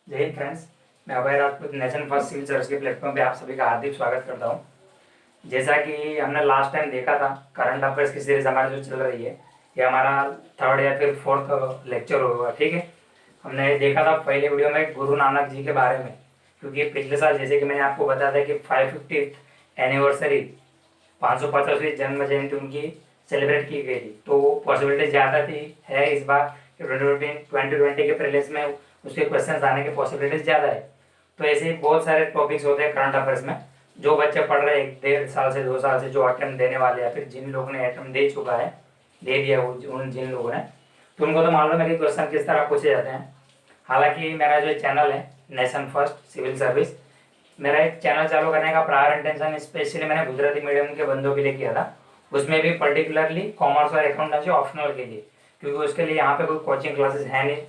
जय हिंद फ्रेंड्स। मैं Abhay Rajput Nation First civil service के प्लेटफॉर्म पे आप सभी का हार्दिक स्वागत करता हूं। जैसा कि हमने लास्ट टाइम देखा था, करंट अफेयर्स की सीरीज हमारी जो चल रही है, ये हमारा थर्ड या फिर फोर्थ लेक्चर होगा। ठीक है, हमने देखा था पहले वीडियो में गुरु नानक जी के बारे में, क्योंकि पिछले साल जैसे कि मैंने आपको बताया था कि 550th एनिवर्सरी 550वीं जन्म जयंती उनकी सेलिब्रेट की गई थी, तो पॉसिबिलिटी ज़्यादा थी है इस बार कि 2020 के प्रीलिम्स में उसके क्वेश्चन आने की पॉसिबिलिटीज ज़्यादा है। तो ऐसे ही बहुत सारे टॉपिक्स होते हैं करंट अफेयर्स में, जो बच्चे पढ़ रहे हैं 1.5 साल से 2 साल से, जो अटेम्प्ट देने वाले हैं, फिर जिन लोगों ने अटेम्प्ट दे चुका है, दे दिया उन जिन लोगों ने, तो उनको तो मालूम है कि क्वेश्चन किस तरह पूछे जाते हैं। हालांकि मेरा जो चैनल है नेशन फर्स्ट सिविल सर्विस, मेरा एक चैनल चालू करने का प्रायर इंटेंशन स्पेशली मैंने गुजराती मीडियम के बंदों के लिए किया था, उसमें भी पर्टिकुलरली कॉमर्स और अकाउंटेंसी ऑप्शनल के लिए, क्योंकि उसके लिए यहाँ पे कोई कोचिंग क्लासेस है नहीं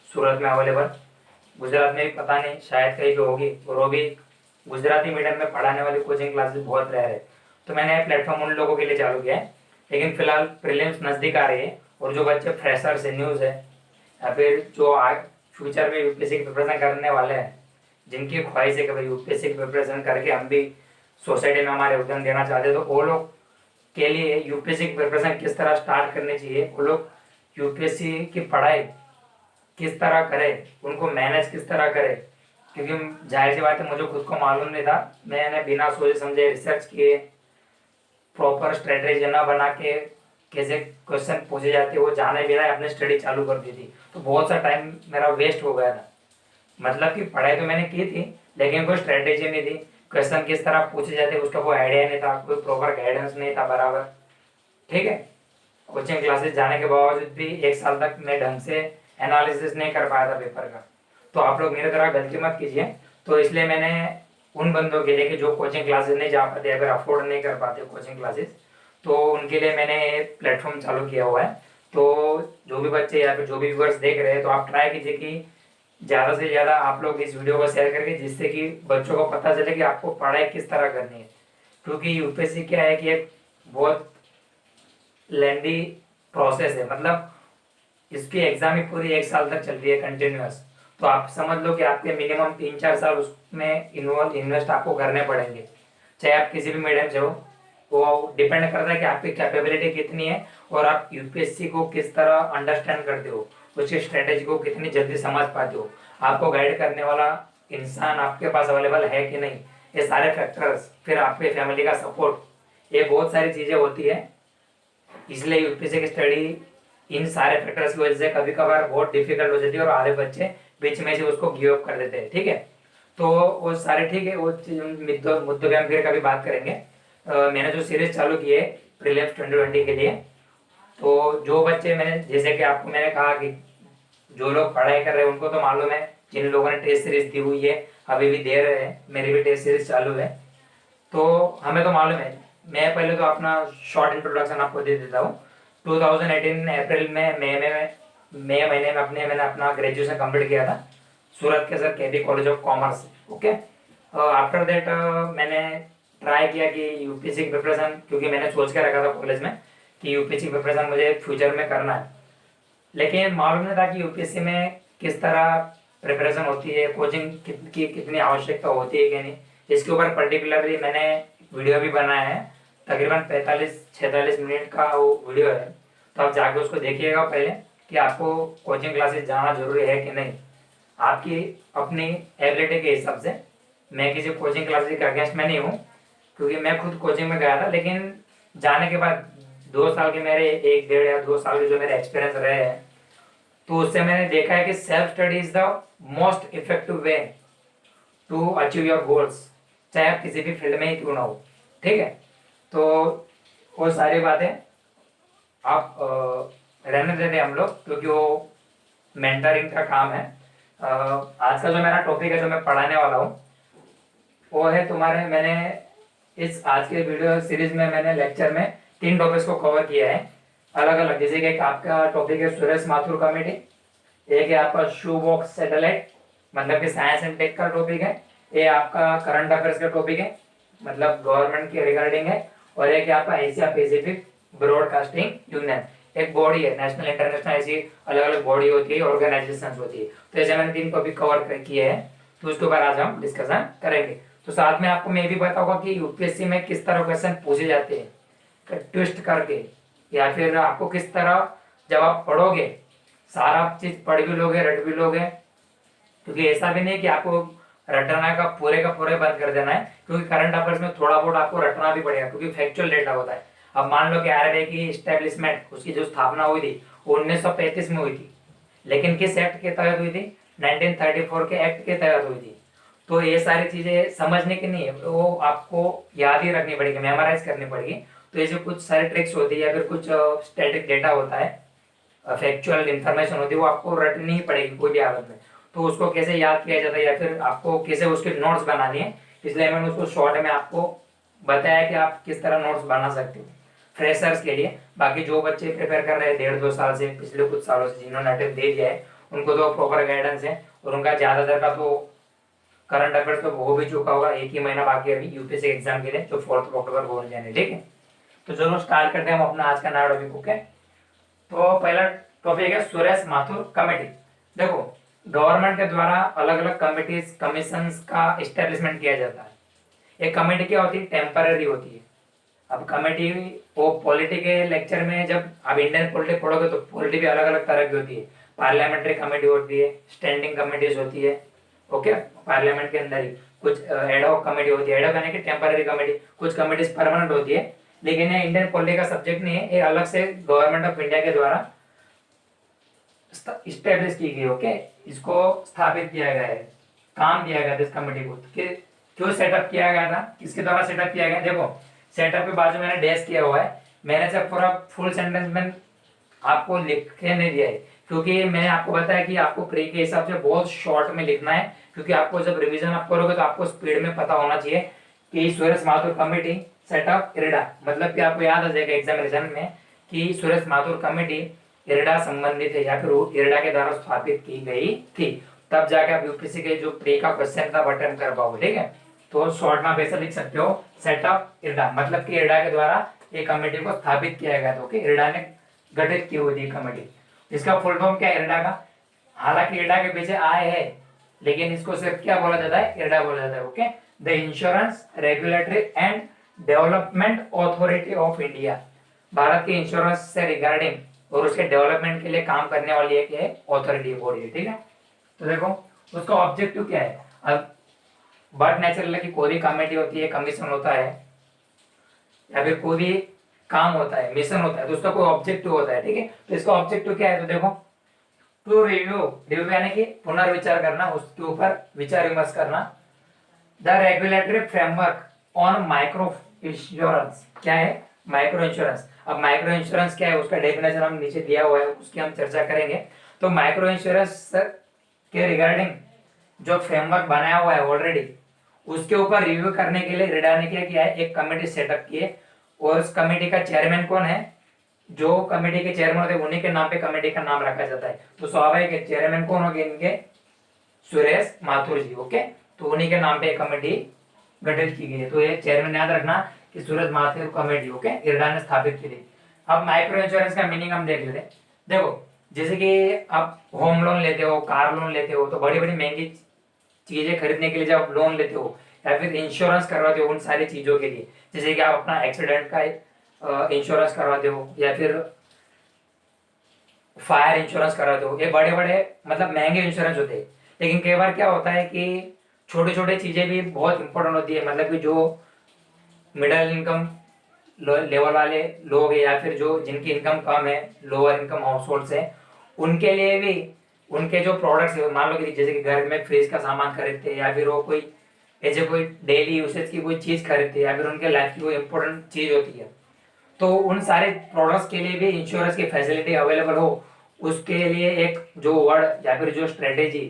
सूरत में अवेलेबल। गुजरात में भी पता नहीं, शायद कहीं पे होगी, और वो भी गुजराती मीडियम में पढ़ाने वाली कोचिंग क्लासेस बहुत रेयर है। तो मैंने प्लेटफॉर्म उन लोगों के लिए चालू किया है। लेकिन फिलहाल प्रीलिम्स नज़दीक आ रही है, और जो बच्चे फ्रेशर्स है, न्यूज़ है, या फिर जो फ्यूचर में यूपीएससी की प्रिपरेशन करने वाले हैं, जिनकी ख्वाहिश है कि भाई यूपीएससी की प्रिपरेशन करके हम भी सोसाइटी में हमारे योगदान देना चाहते हैं, तो वो लोग के लिए यूपीएससी की प्रिपरेशन किस तरह स्टार्ट करनी चाहिए, वो लोग यूपीएससी की पढ़ाई किस तरह करें, उनको मैनेज किस तरह करें। क्योंकि जाहिर सी बात है, मुझे खुद को मालूम नहीं था, मैंने बिना सोचे समझे रिसर्च किए, प्रॉपर स्ट्रेटेजी ना बना के कैसे क्वेश्चन पूछे जाते वो जाने बिना अपनी स्टडी चालू कर दी थी, तो बहुत सा टाइम मेरा वेस्ट हो गया था। मतलब कि पढ़ाई तो मैंने की थी, लेकिन कोई स्ट्रेटेजी नहीं थी, क्वेश्चन किस तरह पूछे जाते उसका कोई आइडिया नहीं था, कोई प्रॉपर गाइडेंस नहीं था बराबर। ठीक है, कोचिंग क्लासेस जाने के बावजूद भी 1 साल तक मैं ढंग से एनालिसिस नहीं कर पाया था पेपर का। तो आप लोग मेरी तरह गलती मत कीजिए। तो इसलिए मैंने उन बंदों के लिए कि जो कोचिंग क्लासेस नहीं जा पाते, अगर अफोर्ड नहीं कर पाते कोचिंग क्लासेस, तो उनके लिए मैंने प्लेटफॉर्म चालू किया हुआ है। तो जो भी बच्चे या फिर जो भी व्यूअर्स देख रहे हैं, तो आप ट्राई कीजिए कि ज़्यादा से ज़्यादा आप लोग इस वीडियो को शेयर करके, जिससे कि बच्चों को पता चले कि आपको पढ़ाई किस तरह करनी है। क्योंकि यूपीएससी क्या है कि एक बहुत लेंदी प्रोसेस है, मतलब इसकी एग्जाम ही पूरी 1 साल तक चल रही है कंटिन्यूअस। तो आप समझ लो कि आपके मिनिमम 3-4 साल उसमें इन्वेस्ट आपको करने पड़ेंगे, चाहे आप किसी भी मीडियम से हो। वो डिपेंड करता है कि आपकी कैपेबिलिटी कितनी है, और आप यूपीएससी को किस तरह अंडरस्टैंड करते हो, उसकी स्ट्रेटेजी को कितनी जल्दी समझ पाते हो, आपको गाइड करने वाला इंसान आपके पास अवेलेबल है कि नहीं, ये सारे फैक्टर्स, फिर आपके फैमिली का सपोर्ट, ये बहुत सारी चीज़ें होती है। इसलिए यूपीएससी की स्टडी इन सारे फैक्टर्स की वजह से कभी कभार बहुत डिफिकल्ट हो जाती है, और आधे बच्चे बीच में से उसको गिव अप कर देते हैं। ठीक है, तो वो सारे ठीक है, वो मुद्दों मुद्दों पे हम फिर कभी बात करेंगे। मैंने जो सीरीज चालू की है प्रीलिम्स 2020 के लिए, तो जो बच्चे, मैंने जैसे कि आपको मैंने कहा कि जो लोग पढ़ाई कर रहे हैं उनको तो मालूम है, जिन लोगों ने टेस्ट सीरीज दी हुई है, अभी भी दे रहे हैं, मेरी भी टेस्ट सीरीज चालू है, तो हमें तो मालूम है। मैं पहले तो अपना शॉर्ट इंट्रोडक्शन आपको दे देता हूँ। 2018 अप्रैल में मई महीने में मैंने अपना ग्रेजुएशन कंप्लीट किया था सूरत के sir KB college of commerce. Okay, after that मैंने ट्राई किया कि यूपीएससी की प्रिपरेशन, क्योंकि मैंने सोच के रखा था कॉलेज में कि यूपीएससी की प्रिपरेशन मुझे फ्यूचर में करना है, लेकिन मालूम नहीं था कि यूपीएससी में किस तरह प्रिपरेशन होती है, कोचिंग की कितनी आवश्यकता होती है कि नहीं। इसके ऊपर पर्टिकुलरली मैंने वीडियो भी बनाया है, तकरीबन 45-46 मिनट का वो वीडियो है, तो आप जाके उसको देखिएगा पहले कि आपको कोचिंग क्लासेस जाना जरूरी है कि नहीं, आपकी अपनी एबिलिटी के हिसाब से। मैं किसी कोचिंग क्लासेस के अगेंस्ट में नहीं हूँ, क्योंकि मैं खुद कोचिंग में गया था, लेकिन जाने के बाद 2 साल के मेरे 1 1.5 या 2 साल के जो मेरे एक्सपीरियंस रहे हैं, तो उससे मैंने देखा है कि self study is the most effective way to achieve your goals, चाहे आप किसी भी फील्ड में ही क्यों ना हो। ठीक है, तो वो सारी बातें आप रहने देते हम लोग, क्योंकि वो मेंटरिंग का काम है। आज का जो मेरा टॉपिक है, जो मैं पढ़ाने वाला हूँ, वो है तुम्हारे, मैंने इस आज के वीडियो सीरीज में मैंने लेक्चर में 3 टॉपिक्स को कवर किया है अलग अलग। जैसे कि एक आपका टॉपिक है सुरेश माथुर कमेटी, एक है आपका शू बॉक्स सैटेलाइट, मतलब कि साइंस एंड टेक का टॉपिक है, ये आपका करंट अफेयर्स का टॉपिक है, मतलब गवर्नमेंट के रिगार्डिंग है, और एक है आपका एशिया पैसिफिक ब्रॉडकास्टिंग यूनियन, एक बॉडी है, नेशनल इंटरनेशनल, ऐसी अलग अलग बॉडी होती है, ऑर्गेनाइजेशन होती है। तो ऐसे मैंने 3 टॉपिक कवर किए हैं, तो उसके ऊपर आज हम डिस्कशन करेंगे। तो साथ में आपको मैं भी बताऊंगा कि यूपीएससी में किस तरह क्वेश्चन पूछे जाते हैं, ट्विस्ट करके, या फिर आपको किस तरह जब आप पढ़ोगे सारा चीज पढ़ भी लोगे, रट भी लोगे, क्योंकि ऐसा भी नहीं कि आपको रटना का पूरे बंद कर देना है, क्योंकि करंट अफेयर्स में थोड़ा बहुत आपको रटना भी पड़ेगा, क्योंकि फैक्चुअल डेटा होता है। अब मान लो कि आरआरबी की इस्टेब्लिशमेंट, उसकी जो स्थापना हुई थी वो 1935 में हुई थी, लेकिन किस एक्ट के तहत हुई थी? 1934 के एक्ट के तहत हुई थी। तो ये सारी चीजें समझने की नहीं है, वो आपको याद ही रखनी पड़ेगी, मेमोराइज करनी पड़ेगी। तो ये जो कुछ सारी ट्रिक्स होती है या फिर कुछ स्टैटिक डेटा होता है, फैक्चुअल इंफॉर्मेशन होती है, वो आपको रटनी ही पड़ेगी कोई भी हालत में। तो उसको कैसे याद किया जाता है या फिर आपको कैसे उसके नोट्स बनानी है, इसलिए मैंने उसको शॉर्ट में आपको बताया कि आप किस तरह नोट्स बना सकते हो फ्रेशर्स के लिए। बाकी जो बच्चे प्रिपेयर कर रहे हैं 1.5-2 साल से, पिछले कुछ सालों से जिन्होंने अटेम्प्ट दे दिया है, उनको तो प्रॉपर गाइडेंस है, और उनका ज्यादातर का तो करंट अफेयर्स तो हो भी चुका होगा। एक ही महीना बाकी है अभी यूपीएससी एग्जाम के लिए, जो 4 अक्टूबर को होने जाने। ठीक है, तो चलो स्टार्ट करते हैं हम अपना आज का नया टॉपिक। ओके, तो पहला टॉपिक है सुरेश माथुर कमेटी। देखो, गवर्नमेंट के द्वारा अलग अलग कमिटीज, कमीशंस का एस्टेब्लिशमेंट किया जाता है। एक कमेटी क्या होती है? टेम्पररी होती है। अब कमेटी वो पॉलिटी के लेक्चर में जब आप इंडियन पॉलिटी पढ़ोगे तो पॉलिटी भी अलग अलग तरह की होती है। पार्लियामेंट्री कमेटी होती है, स्टैंडिंग कमेटीज होती है, ओके, पार्लियामेंट के अंदर ही कुछ एडहॉक कमेटी होती है, एडहॉक यानी कि टेम्पररी कमेटी। कुछ कमेटीज परमानेंट होती है, लेकिन ये इंडियन पॉलिटी का सब्जेक्ट नहीं है, ये अलग से गवर्नमेंट ऑफ इंडिया के द्वारा स्टेब्लिश की गई। ओके, इसको स्थापित किया गया है, काम दिया गया था इस कमेटी को। क्यों सेटअप किया गया था, किसके द्वारा सेटअप किया गया? देखो, सेटअप के बाजू मैंने डैश किया हुआ है, मैंने से पूरा फुल सेंटेंस में आपको लिख के नहीं दिया है, क्योंकि मैंने आपको बताया कि आपको प्री के हिसाब से बहुत शॉर्ट में लिखना है, क्योंकि आपको जब रिवीजन आप करोगे तो आपको स्पीड में पता होना चाहिए कि Suresh Mathur committee setup IRDA, मतलब कि आपको याद आ जाएगा एग्जामिनेशन में कि सुरेश माथुर कमेटी इरडा संबंधित है या फिर वो इरडा के द्वारा स्थापित की गई थी। तब जाके आप यूपीएससी के जो प्री का क्वेश्चन था अटेम्प्ट कर पाओगे। ठीक है, तो शॉर्ट में आप ऐसा लिख सकते हो, सेटअप इरडा, मतलब कि इरडा के द्वारा एक कमेटी को स्थापित किया गया था। ओके, इरडा ने गठित की हुई थी कमेटी। इसका फुल फॉर्म क्या है इरडा का? हालांकि इरडा के पीछे आय है, लेकिन इसको सिर्फ क्या बोला जाता है? इरडा बोला जाता है। Okay, the insurance regulatory and development authority of India, Bharat के इंश्योरेंस से रिगार्डिंग और उसके डेवलपमेंट के लिए काम करने वाली एक अथॉरिटी बॉडी है। ठीक है, तो देखो उसका ऑब्जेक्टिव क्या है। अब बट नेचुरल की कोई भी कमेटी होती है, कमीशन होता है या फिर कोई भी काम होता है, मिशन होता है, तो उसका कोई ऑब्जेक्टिव होता है। ठीक है, तो इसका ऑब्जेक्टिव क्या है? तो देखो, टू रिव्यू, रिव्यू यानी कि पुनर्विचार करना, उसके ऊपर विचार विमर्श करना। The regulatory framework on micro insurance, क्या है? Micro insurance. अब माइक्रो इंश्योरेंस क्या है, उसका डेफिनेशन हम नीचे दिया हुआ है, उसकी हम चर्चा करेंगे। तो माइक्रो इंश्योरेंस के रिगार्डिंग जो फ्रेमवर्क बनाया हुआ है ऑलरेडी, उसके ऊपर रिव्यू करने के लिए इरडा ने क्या किया है? एक कमेटी सेटअप की है, और उस कमेटी का चेयरमैन कौन है? जो कमेटी के चेयरमैन होते हैं उन्हीं के नाम पे कमेटी का नाम रखा जाता है। तो स्वाभाविक है चेयरमैन कौन होंगे इनके? सुरेश माथुर जी। ओके, तो उन्हीं के नाम पे कमेटी गठित की गई है। तो ये चेयरमैन याद रखना कि Suresh Mathur committee, okay, IRDA ने स्थापित की थी। अब माइक्रो इंश्योरेंस का मीनिंग हम देख लेते हैं। देखो, जैसे कि आप होम लोन लेते हो, कार लोन लेते हो, तो बड़ी बड़ी महंगी चीजें खरीदने के लिए जब आप लोन लेते हो या फिर इंश्योरेंस करवाते हो उन सारी चीजों के लिए, जैसे कि आप अपना एक्सीडेंट का इंश्योरेंस करवाते हो या फिर फायर इंश्योरेंस कराते हो, ये बड़े बड़े मतलब महंगे इंश्योरेंस होते हैं। लेकिन कई बार क्या होता है कि छोटी छोटी चीजें भी बहुत इंपॉर्टेंट होती है, मतलब कि जो मिडिल इनकम लेवल वाले लोग हैं या फिर जो जिनकी इनकम कम है, लोअर इनकम हाउस होल्ड है, उनके लिए भी उनके जो प्रोडक्ट्स है, मान लो कि जैसे कि घर में फ्रिज का सामान खरीदते हैं या फिर वो कोई ऐसे कोई डेली यूसेज की कोई चीज खरीदते हैं या फिर उनके लाइफ की कोई इंपॉर्टेंट चीज होती है, तो उन सारे प्रोडक्ट्स के लिए भी इंश्योरेंस की फैसिलिटी अवेलेबल हो, उसके लिए एक जो वर्ड या फिर जो स्ट्रेटेजी,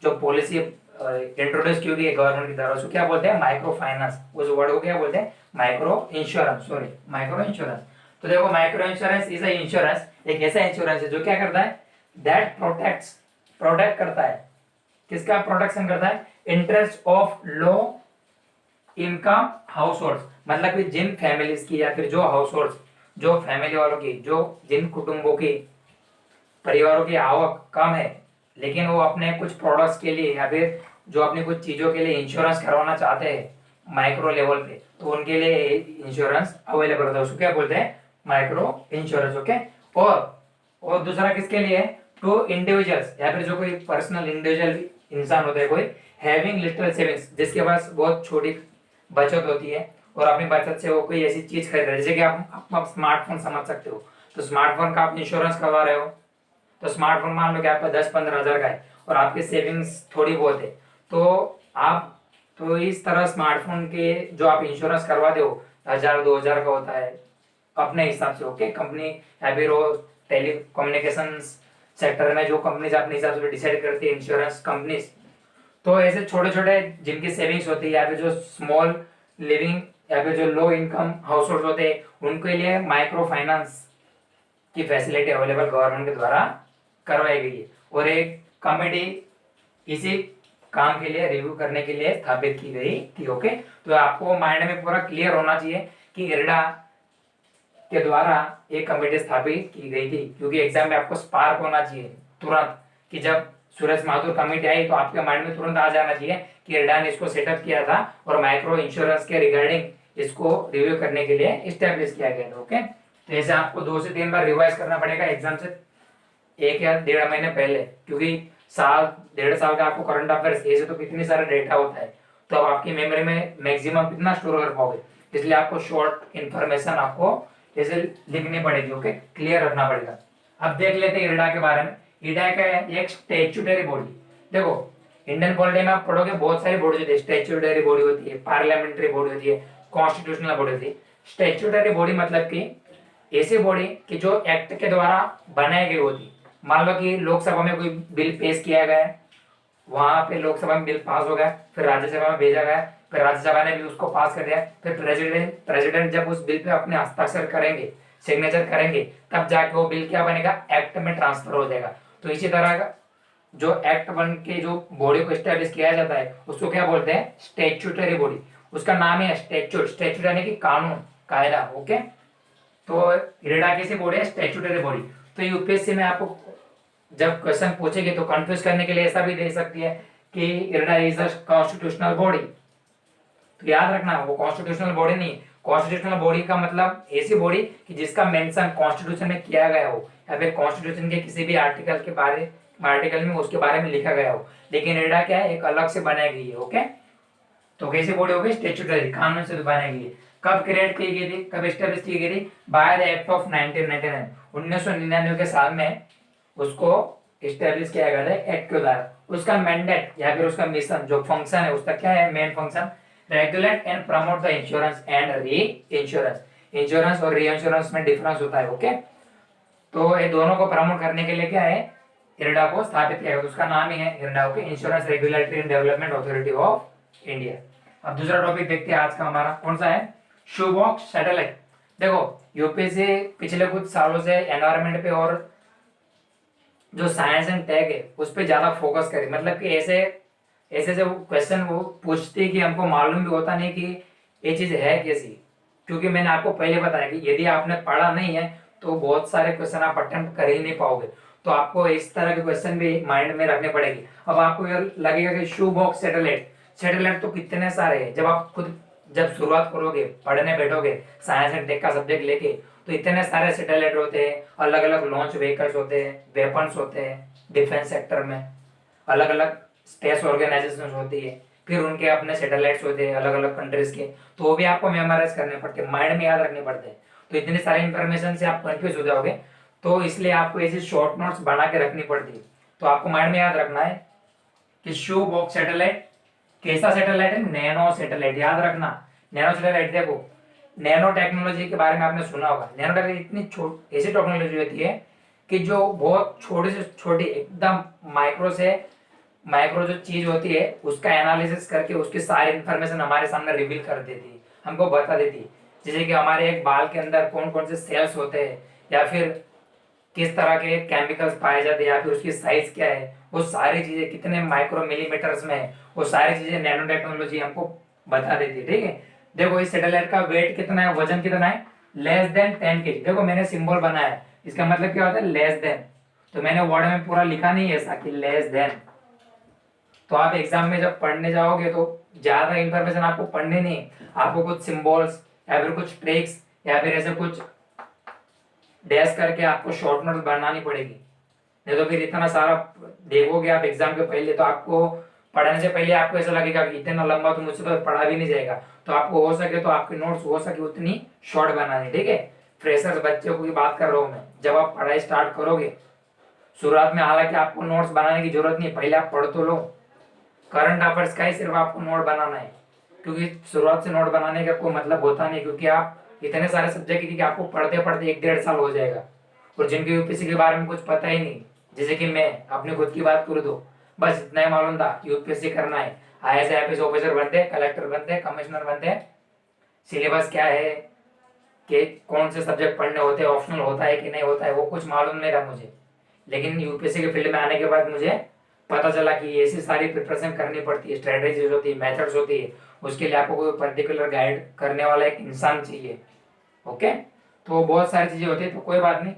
जो पॉलिसी इंट्रोड्यूस की होगी गवर्नमेंट की तरफ से, क्या बोलते हैं? Micro finance. उस वर्ड को क्या बोलते हैं? Micro insurance, sorry, micro insurance. तो देखो, micro insurance is a insurance, एक ऐसा इंश्योरेंस है जो क्या करता है? दैट प्रोटेक्ट्स, प्रोटेक्ट करता है, किसका प्रोटेक्शन करता है? Interest of low income house hold, मतलब कि जिन फैमिलीज की या फिर जो हाउस होल्ड जो फैमिली वालों की, जो जिन कुटुंबों की, परिवारों की आवक कम है, लेकिन वो अपने कुछ प्रोडक्ट्स के लिए या फिर जो अपनी कुछ चीजों के लिए इंश्योरेंस करवाना चाहते हैं माइक्रो लेवल पे, तो उनके लिए इंश्योरेंस अवेलेबल होता है, उसको क्या बोलते हैं, माइक्रो इंश्योरेंस। ओके। और दूसरा किसके लिए है, टू इंडिविजुअल्स या फिर जो कोई पर्सनल इंडिविजुअल इंसान होता है कोई, हैविंग लिटिल सेविंग्स, जिसके पास बहुत छोटी बचत होती है और अपनी बचत से वो कोई ऐसी चीज खरीद रहे हैं, जैसे कि आप स्मार्टफोन समझ सकते हो, तो स्मार्टफोन का आप इंश्योरेंस करवा रहे हो, तो स्मार्टफोन मान लो कि आपका 10-15 हजार का है और आपकी सेविंग्स थोड़ी बहुत है, तो आप, तो इस तरह स्मार्टफोन के जो आप इंश्योरेंस करवा दो, 1000-2000 का होता है अपने हिसाब से। ओके। कंपनी या फिर वो टेली कम्युनिकेशन सेक्टर में जो कंपनीज अपने हिसाब से डिसाइड करती है इंश्योरेंस कंपनीज, तो ऐसे छोटे छोटे जिनकी सेविंग्स होती है या फिर जो स्मॉल लिविंग या फिर जो लो इनकम हाउस होल्ड होते हैं, उनके लिए माइक्रो फाइनेंस की फैसिलिटी अवेलेबल गवर्नमेंट के द्वारा करवाई गई है, और एक कमेटी इसी काम के लिए रिव्यू करने के लिए स्थापित की गई थी। ओके। तो आपको माइंड में पूरा क्लियर होना चाहिए कि इरडा के द्वारा एक कमेटी स्थापित की गई थी, क्योंकि एग्जाम में आपको स्पार्क होना चाहिए तुरंत, कि जब सुरेश माथुर कमेटी आई तो आपके माइंड में तुरंत आ जाना चाहिए कि इरडा ने इसको सेटअप किया था और माइक्रो इंश्योरेंस के रिगार्डिंग इसको रिव्यू करने के लिए स्टैब्लिश किया गया था। ओके। तो ऐसे आपको 2 से 3 बार रिवाइज करना पड़ेगा एग्जाम से 1 या 1.5 महीने पहले, क्योंकि साल 1.5 साल का आपको करंट अफेयर्स ऐसे तो कितनी सारा डेटा होता है, तो अब आपकी मेमोरी में मैक्सिमम कितना स्टोर कर पाओगे, इसलिए आपको शॉर्ट इन्फॉर्मेशन आपको ऐसे लिखनी पड़ेगी। ओके। क्लियर रखना पड़ेगा। अब देख लेते हैं इरडा के बारे में। इरडा का एक स्टेचुटरी बॉडी, देखो इंडियन पॉलिटी में आप पढ़ोगे बहुत सारी बॉडी होती है, स्टेचुटरी बॉडी होती है, पार्लियामेंट्री बॉडी होती है, कॉन्स्टिट्यूशनल बॉडी होती है। स्टेचुटरी बॉडी मतलब कि ऐसी बॉडी कि जो एक्ट के द्वारा बनाई गई होती, मान लो कि लोकसभा में कोई बिल पेश किया गया है, वहां पे लोकसभा में बिल पास हो गया, फिर राज्यसभा में भेजा गया, फिर राज्यसभा ने भी उसको पास कर दिया, फिर प्रेसिडेंट जब उस बिल पे अपने हस्ताक्षर करेंगे, सिग्नेचर करेंगे, तब जाके वो बिल क्या बनेगा, एक्ट में ट्रांसफर हो जाएगा। तो इसी तरह का जो एक्ट बन के जो बॉडी को स्टैब्लिश किया जाता है उसको क्या बोलते हैं, स्टेच्यूटरी बॉडी। उसका नाम है स्टेच्यूट, स्टेच्यूट यानी कि कानून, कायदा। ओके। तो इरडा कैसी बॉडी है, स्टेच्यूटरी बॉडी। तो यूपीएससी में आपको जब क्वेश्चन पूछेगी तो कंफ्यूज करने के लिए ऐसा भी दे सकती है कि IRDA is a constitutional body, तो याद रखना वो कॉन्स्टिट्यूशनल बॉडी नहीं। कॉन्स्टिट्यूशनल बॉडी का मतलब ऐसी बॉडी कि जिसका मेंशन कॉन्स्टिट्यूशन में किया गया हो या फिर कॉन्स्टिट्यूशन के किसी भी आर्टिकल के बारे आर्टिकल में उसके बारे में लिखा गया हो, लेकिन इरडा क्या है, एक अलग से बनाई गई है। ओके। तो कैसी बॉडी होगी, स्टेच्यूटरी, कानून से बनाई गई है। कब क्रिएट की गई थी, कब एस्टेब्लिश की गई थी, बाय द एक्ट ऑफ 1999, 1999 के साल में उसको एस्टेब्लिश किया गया था एक्ट के द्वारा। उसका मैंडेट या फिर उसका मिशन, जो फंक्शन है उसका क्या है, main function, regulate and promote the insurance and re insurance. Insurance और री इंश्योरेंस में डिफरेंस होता है। ओके। तो ये दोनों को प्रमोट करने के लिए क्या है, इरडा को स्थापित किया गया, उसका नाम ही है IRDA. Okay, insurance regulatory and development authority of India. अब दूसरा टॉपिक देखते हैं आज का हमारा, कौन सा है, शूबॉक्स सैटेलाइट। देखो यूपीएससी पिछले कुछ सालों से एनवायरमेंट पे और जो साइंस एंड टेक है उस पर ज्यादा फोकस करे, मतलब कि ऐसे ऐसे जो क्वेश्चन वो पूछते कि हमको मालूम भी होता नहीं कि ये चीज है कैसी, क्योंकि मैंने आपको पहले बताया कि यदि आपने पढ़ा नहीं है तो बहुत सारे क्वेश्चन आप अटेम्प्ट कर ही नहीं पाओगे, तो आपको इस तरह के क्वेश्चन भी माइंड में रखने पड़ेगी। अब आपको ये लगेगा कि शू बॉक्स सैटेलाइट, सैटेलाइट तो कितने सारे हैं, जब आप खुद जब शुरुआत करोगे पढ़ने बैठोगे साइंस एंड टेक का सब्जेक्ट लेके, तो इतने सारे सैटेलाइट होते हैं, अलग अलग लॉन्च व्हीकल्स होते हैं, वेपन्स होते हैं डिफेंस सेक्टर में, अलग अलग स्पेस ऑर्गेनाइजेशन होती है, फिर उनके अपने सैटेलाइट्स होते हैं अलग अलग कंट्रीज के, तो वो भी आपको मेमोराइज करने पड़ते हैं, माइंड में याद रखने पड़ते हैं। तो इतनी सारी इंफॉर्मेशन से आप कंफ्यूज हो जाओगे, तो इसलिए आपको ऐसी शॉर्ट नोट्स बना के रखनी पड़ती है। तो आपको माइंड में याद रखना है कि शू बॉक्स सैटेलाइट कैसा सैटेलाइट है, नैनो सैटेलाइट, याद रखना। नैनो सैटेलाइट, देखो नैनो टेक्नोलॉजी के बारे में आपने सुना होगा, नैनो टेक्नोलॉजी इतनी ऐसी टेक्नोलॉजी होती है कि जो बहुत छोटी से छोटी एकदम माइक्रो जो चीज होती है उसका एनालिसिस करके उसकी सारी इंफॉर्मेशन हमारे सामने रिवील कर देती है, हमको बता देती है। जैसे कि हमारे एक बाल के अंदर कौन कौन से सेल्स होते हैं या फिर किस तरह के केमिकल्स पाए जाते हैं या फिर उसकी साइज क्या है, वो सारी चीजें कितने माइक्रो मिलीमीटर्स में है, वो सारी चीजें नैनो टेक्नोलॉजी हमको बता देती है। ठीक है। देखो इस सैटेलाइट का वेट कितना है, वजन कितना है, लेस देन 10 kg। देखो मैंने सिंबल बनाया है, इसका मतलब क्या होता है लेस देन, तो मैंने वर्ड में पूरा लिखा नहीं है ऐसा कि लेस देन। तो आप एग्जाम में जब पढ़ने जाओगे तो ज्यादा इंफॉर्मेशन आपको पढ़ने नहीं है, आपको कुछ सिंबल्स या फिर कुछ ट्रिक्स या फिर ऐसे कुछ डैश करके आपको शॉर्ट नोट बनानी पड़ेगी। नहीं तो फिर इतना सारा देखोगे आप एग्जाम के पहले, तो आपको पढ़ने से पहले आपको ऐसा लगेगा कि इतना लंबा तो मुझसे तो पढ़ा भी नहीं जाएगा। तो आपको हो सके तो आपके नोट्स हो सके उतनी शॉर्ट बनानी, ठीक है। फ्रेशर्स बच्चों की बात कर रहा हूँ मैं, जब आप पढ़ाई स्टार्ट करोगे शुरुआत में हालांकि आपको नोट्स बनाने की जरूरत नहीं, पहले आप पढ़ तो लो। करंट अफेयर्स का ही सिर्फ आपको नोट बनाना है, क्योंकि शुरुआत से नोट बनाने का कोई मतलब होता नहीं, क्योंकि आप इतने सारे सब्जेक्ट की कि आपको पढ़ते पढ़ते 1-1.5 साल हो जाएगा। और जिनके यूपीएससी के बारे में कुछ पता ही नहीं, जैसे कि मैं अपने खुद की बात करूँ तो बस इतना ही मालूम था यूपीएससी करना है, आईएएस आईपीएस ऑफिसर बनते हैं, कलेक्टर बनते हैं, कमिश्नर बनते हैं, सिलेबस क्या है कि कौन से सब्जेक्ट पढ़ने होते हैं, ऑप्शनल होता है कि नहीं होता है, वो कुछ मालूम नहीं था मुझे। लेकिन यूपीएससी के फील्ड में आने के बाद मुझे पता चला कि ऐसी सारी प्रिपरेशन करनी पड़ती है, स्ट्रेटेजीज होती है, मेथड्स होती है, उसके लिए आपको कोई पर्टिकुलर गाइड करने वाला एक इंसान चाहिए। ओके, तो बहुत सारी चीजें होती है, तो कोई बात नहीं,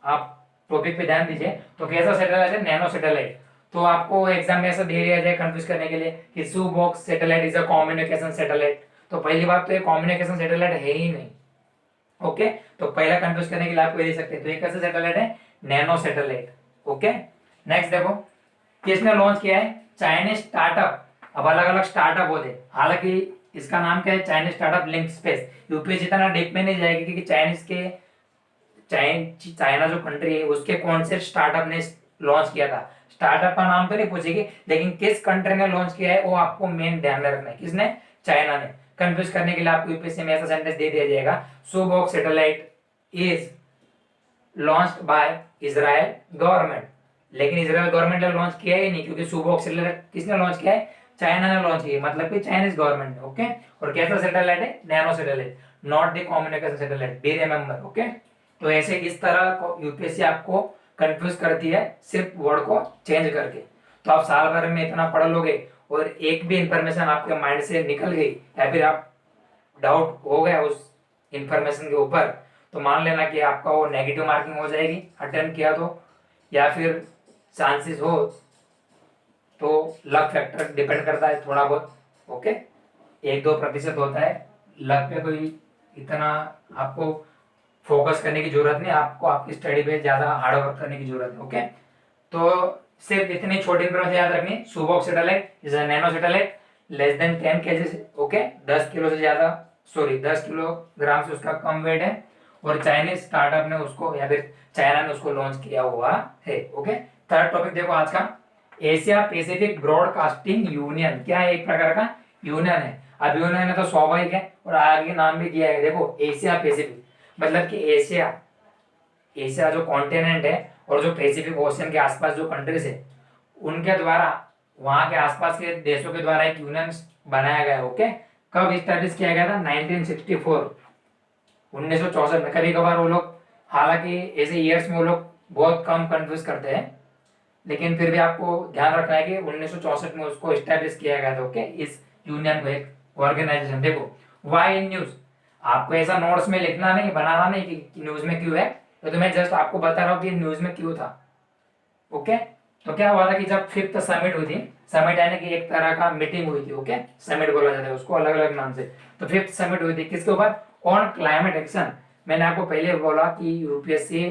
आप टॉपिक पे ध्यान दीजिए। तो कैसा सैटेलाइट है, नैनो सैटेलाइट। तो आपको एग्जाम में ऐसा दे दिया जाए कंफ्यूज करने के लिए कि शू box satellite is a communication satellite. तो पहली बात तो ये कम्युनिकेशन सैटेलाइट है ही नहीं। ओके, तो पहला कंफ्यूज करने के लिए आपको ये दे सकते हैं। तो ये कैसा सैटेलाइट है, नैनो सैटेलाइट। ओके, नेक्स्ट देखो किसने लॉन्च किया है, चाइनीज स्टार्टअप। अब अलग अलग स्टार्टअप होते, हालांकि इसका नाम क्या है, Chinese startup link space. UPSC इतना डीप में नहीं जाएगी क्योंकि चाइनीज के चाइना जो कंट्री है उसके कौन से स्टार्टअप ने लॉन्च किया था, स्टार्टअप का नाम तो नहीं पूछेगी, लेकिन किस कंट्री ने लॉन्च किया है वो आपको मेन ध्यान में रखना है। किसने, चाइना ने। कंफ्यूज करने के लिए आपको यूपीएससी में ऐसा सेंटेंस दे दिया जाएगा, सुबॉक्स satellite is launched by Israel government. लेकिन इजराइल गवर्नमेंट ने लॉन्च किया ही नहीं, क्योंकि सुबॉक्स सैटेलाइट किसने लॉन्च किया है, चाइना ने लॉन्च किया, मतलब कि चाइनीज गवर्नमेंट ने। ओके, और कैसा सैटेलाइट है, nano satellite, not the communication satellite, be remember. Okay, तो ऐसे इस तरह यूपीएससी आपको कंफ्यूज करती है सिर्फ वर्ड को चेंज करके। तो आप साल भर में इतना पढ़ लोगे और एक भी इंफॉर्मेशन आपके माइंड से निकल गई या फिर आप डाउट हो गया उस इंफॉर्मेशन के ऊपर, तो मान लेना कि आपका वो नेगेटिव मार्किंग हो जाएगी अटेम्प्ट किया तो, या फिर चांसेस हो तो लक फैक्टर डिपेंड करता है थोड़ा बहुत। ओके, 1-2% होता है, लक पे कोई इतना आपको फोकस करने की जरूरत नहीं, आपको आपकी स्टडी पे ज्यादा हार्ड वर्क करने की जरूरत है। ओके, तो सिर्फ इतनी छोटी इंफॉर्मेशन याद रखनी, सुबॉक्स satellite is a nano satellite less than 10 kg। Okay, 10 kilo से ज्यादा, सॉरी 10 किलोग्राम से उसका कम वेट है, और चाइनीज स्टार्टअप ने उसको या फिर चाइना ने उसको लॉन्च किया हुआ है। ओके, थर्ड टॉपिक देखो आज का, एशिया पैसिफिक ब्रॉडकास्टिंग यूनियन। क्या है, एक प्रकार का यूनियन है। अब यूनियन है तो स्वाभाविक है, और आगे नाम भी दिया है, देखो एशिया पैसिफिक, मतलब कि एशिया, एशिया जो कॉन्टिनेंट है और जो पैसिफिक ओशियन के आसपास जो कंट्रीज है उनके द्वारा, वहां के आसपास के देशों के द्वारा एक यूनियन बनाया गया। ओके, कब स्टैब्लिश किया गया था, 1964, 1964 में। कभी कभार वो लोग, हालांकि ऐसे ईयर्स में वो लोग बहुत कम कंफ्यूज करते हैं, लेकिन फिर भी आपको ध्यान रखना है कि 1964 में उसको स्टैब्लिश किया गया था। ओके, इस यूनियन को, एक ऑर्गेनाइजेशन। देखो वाई इन न्यूज, आपको ऐसा नोट्स में लिखना नहीं, बनाना नहीं कि न्यूज में क्यों है, तो मैं जस्ट आपको बता रहा हूँ कि न्यूज में क्यों था। ओके, तो क्या हुआ था कि जब 5th समिट हुई थी, समिट यानी कि एक तरह का मीटिंग हुई थी। ओके, समिट बोला जाता है उसको अलग अलग नाम से। तो 5th समिट हुई थी किसके ऊपर, ऑन क्लाइमेट एक्शन। मैंने आपको पहले बोला कि यूपीएससी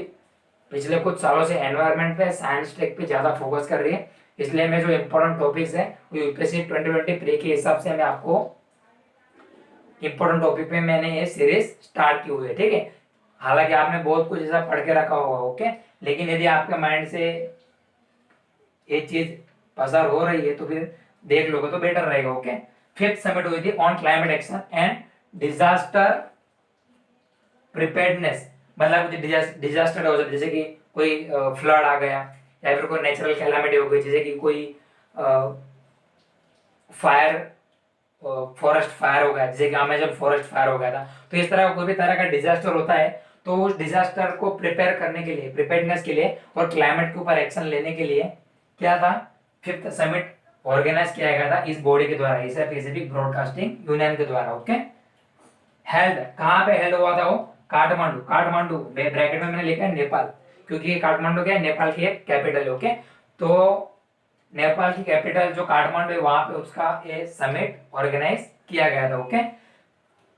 पिछले कुछ सालों से एनवायरनमेंट पे, साइंस टेक पे ज्यादा फोकस कर रही है, इसलिए मैं जो इंपॉर्टेंट टॉपिक्स है वो यूपीएससी 2020 प्री के हिसाब से मैं आपको इंपॉर्टेंट टॉपिक पे मैंने ये सीरीज स्टार्ट की हुई है। ठीक है, हालांकि आपने बहुत कुछ ऐसा पढ़ के रखा होगा। ओके, लेकिन यदि आपके माइंड से ये चीज पसार हो रही है तो फिर देख लोगे तो बेटर रहेगा। ओके, 5th समिट हुई थी on climate action and disaster preparedness, मतलब डिजास्टर हो जाता, जैसे कि कोई फ्लड आ गया या फिर कोई नेचुरल कैलामिटी हो गई, जैसे कि कोई फायर, फॉरेस्ट फायर हो गया, जैसे कि अमेजन फॉरेस्ट फायर हो गया था। तो इस तरह कोई भी तरह का डिजास्टर होता है, तो उस डिजास्टर को प्रिपेयर करने के लिए, प्रिपेयर्डनेस के लिए और क्लाइमेट के ऊपर एक्शन लेने के लिए क्या था, 5th समिट ऑर्गेनाइज किया गया था इस बॉडी के द्वारा, एशिया पैसिफिक ब्रॉडकास्टिंग यूनियन के द्वारा। ओके, हेल्ड, कहाँ पे हेल्ड हुआ था वो? काठमांडू। काठमांडू ब्रैकेट में मैंने लिखा है नेपाल, क्योंकि काठमांडू क्या है, नेपाल की एक कैपिटल है। ओके, तो नेपाल की कैपिटल जो काठमांडू है वहां पे उसका ये समिट ऑर्गेनाइज किया गया था। ओके,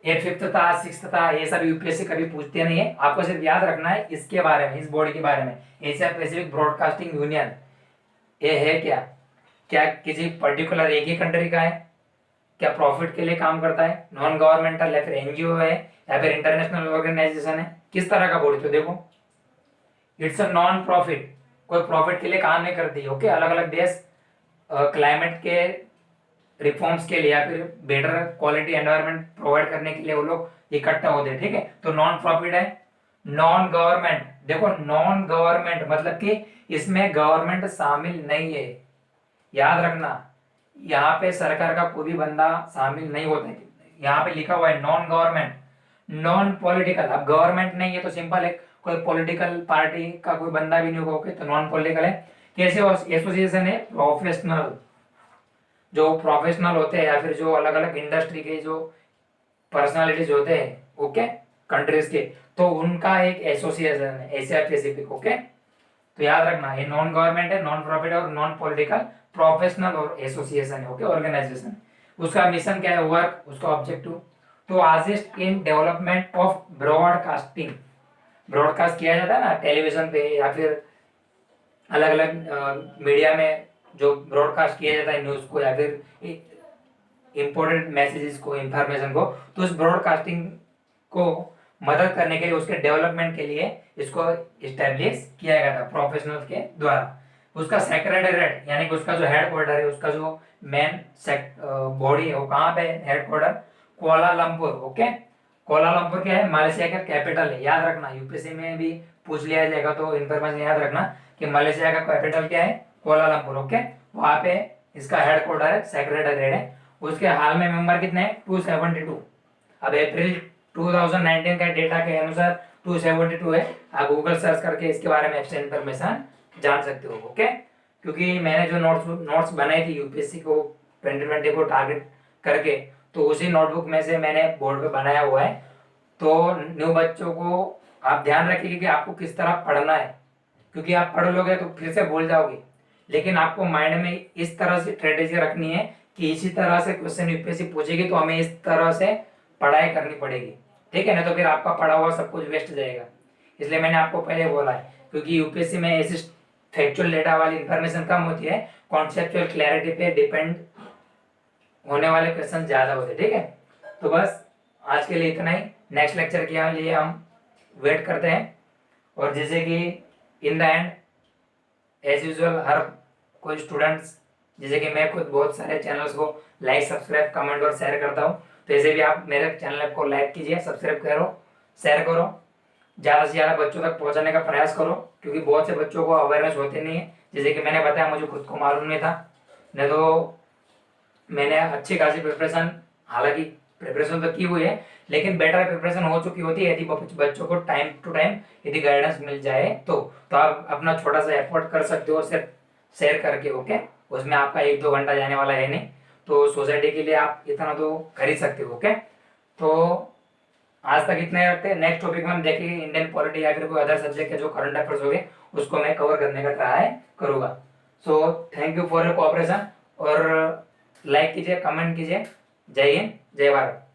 ये फिफ्थ था, सिक्स्थ था, ये सब यूपीएससी कभी पूछते नहीं है, आपको सिर्फ याद रखना है इसके बारे में, इस बॉडी के बारे में, एशिया पैसिफिक ब्रॉडकास्टिंग यूनियन। ये है क्या? क्या किसी पर्टिकुलर एक ही कंट्री का है? क्या प्रॉफिट के लिए काम करता है? नॉन गवर्नमेंटल या फिर एनजीओ है या फिर इंटरनेशनल ऑर्गेनाइजेशन है? किस तरह का बॉडी? तो देखो, इट्स अ नॉन प्रॉफिट, कोई प्रॉफिट के लिए काम नहीं करती। ओके, अलग अलग देश क्लाइमेट के रिफॉर्म्स के लिए या फिर बेटर क्वालिटी एनवायरनमेंट प्रोवाइड करने के लिए वो लोग इकट्ठा होते हैं। ठीक है, तो नॉन प्रॉफिट है। नॉन गवर्नमेंट, देखो नॉन गवर्नमेंट मतलब कि इसमें गवर्नमेंट शामिल नहीं है, याद रखना। यहाँ पे सरकार का कोई भी बंदा शामिल नहीं होता है, यहाँ पे लिखा हुआ है नॉन गवर्नमेंट, नॉन पॉलिटिकल। अब गवर्नमेंट नहीं है तो सिंपल है, कोई पॉलिटिकल पार्टी का कोई बंदा भी नहीं होगा। ओके, तो नॉन पॉलिटिकल है। कैसे एसोसिएशन है? प्रोफेशनल, जो प्रोफेशनल होते हैं या फिर जो अलग अलग इंडस्ट्री के जो पर्सनालिटीज होते हैं, ओके, कंट्रीज के, तो उनका एक एसोसिएशन है एशिया पैसिफिक। ओके, तो याद रखना ये नॉन गवर्नमेंट है, नॉन प्रॉफिट और नॉन पॉलिटिकल, प्रोफेशनल और एसोसिएशन है। Okay, organization. उसका मिशन क्या है? वर्क, उसका objective to assist in development of broadcasting. Broadcast किया जाता है ना टेलीविजन पे या फिर अलग अलग मीडिया में, जो ब्रॉडकास्ट किया जाता है न्यूज को या फिर इंपॉर्टेंट मैसेजेस को, इंफॉर्मेशन को, तो उस ब्रॉडकास्टिंग को मदद करने के लिए, उसके डेवलपमेंट के लिए इसको इस्टेब्लिश किया गया था प्रोफेशनल के द्वारा। उसका सेक्रेटरीट यानी कि उसका जो हेडक्वार्टर है, उसका जो मेन बॉडी है वो कहाँ पे? Headquarter Kuala Lumpur. ओके, कोलालमपुर क्या है? मलेशिया का कैपिटल है, याद रखना। यूपीएससी में भी पूछ लिया जाएगा तो इन्फॉर्मेशन याद रखना कि मलेशिया का कैपिटल क्या है? कोलालमपुर। ओके, वहां पे इसका हेडक्वार्टर है, सेक्रेटरीट है। उसके हाल में मेंबर कितने हैं? 272। अब अप्रैल 2019 का डेटा के अनुसार 272 है। आप गूगल सर्च करके इसके बारे में एक्स्ट्रा इन्फॉर्मेशन जान सकते हो। ओके, क्योंकि मैंने जो नोट्स बनाई थी यूपीएससी को 2020 को टारगेट करके, तो उसी नोटबुक में से मैंने बोर्ड पे बनाया हुआ है। तो न्यू बच्चों को आप ध्यान रखिए कि आपको किस तरह पढ़ना है, क्योंकि आप पढ़ लोगे तो फिर से भूल जाओगे, लेकिन आपको माइंड में इस तरह से स्ट्रेटेजी रखनी है कि इसी तरह से क्वेश्चन यूपीएससी पूछेगी तो हमें इस तरह से पढ़ाई करनी पड़ेगी। ठीक है ना, तो फिर आपका पढ़ा हुआ सब कुछ वेस्ट जाएगा। इसलिए मैंने आपको पहले बोला है, क्योंकि यूपीएससी में ऐसी फैक्चुअल डेटा वाली इंफॉर्मेशन कम होती है, कॉन्सेप्चुअल क्लैरिटी पे डिपेंड होने वाले क्वेश्चन ज्यादा होते हैं। ठीक है, तो बस आज के लिए इतना ही। नेक्स्ट लेक्चर के लिए हम वेट करते हैं। और जैसे कि in the end as usual हर कोई स्टूडेंट्स, जैसे कि मैं खुद बहुत सारे चैनल्स को लाइक, सब्सक्राइब, कमेंट और शेयर करता हूँ, तो ऐसे भी आप मेरे चैनल को लाइक कीजिए, सब्सक्राइब करो, शेयर करो, ज़्यादा से ज़्यादा बच्चों तक पहुँचाने का प्रयास करो, क्योंकि बहुत से बच्चों को अवेयरनेस होते नहीं है। जैसे कि मैंने बताया, मुझे खुद को मालूम नहीं था, नहीं तो मैंने अच्छी खासी प्रिपरेशन, हालांकि प्रिपरेशन तो की हुई है, लेकिन बेटर प्रिपरेशन हो चुकी होती है यदि बच्चों को टाइम टू टाइम यदि गाइडेंस मिल जाए तो आप अपना छोटा सा एफर्ट कर सकते हो सिर्फ शेयर करके। ओके, उसमें आपका 1-2 घंटा जाने वाला है नहीं, तो सोसाइटी के लिए आप इतना तो कर ही सकते हो। ओके, तो आज तक इतने रखते हैं। नेक्स्ट टॉपिक में हम देखेंगे इंडियन पॉलिटी या फिर कोई अदर सब्जेक्ट के जो करंट अफेयर्स हो गए, उसको मैं कवर करने का ट्राई करूँगा। So thank you for your cooperation, और लाइक कीजिए, कमेंट कीजिए। जय हिंद, जय भारत।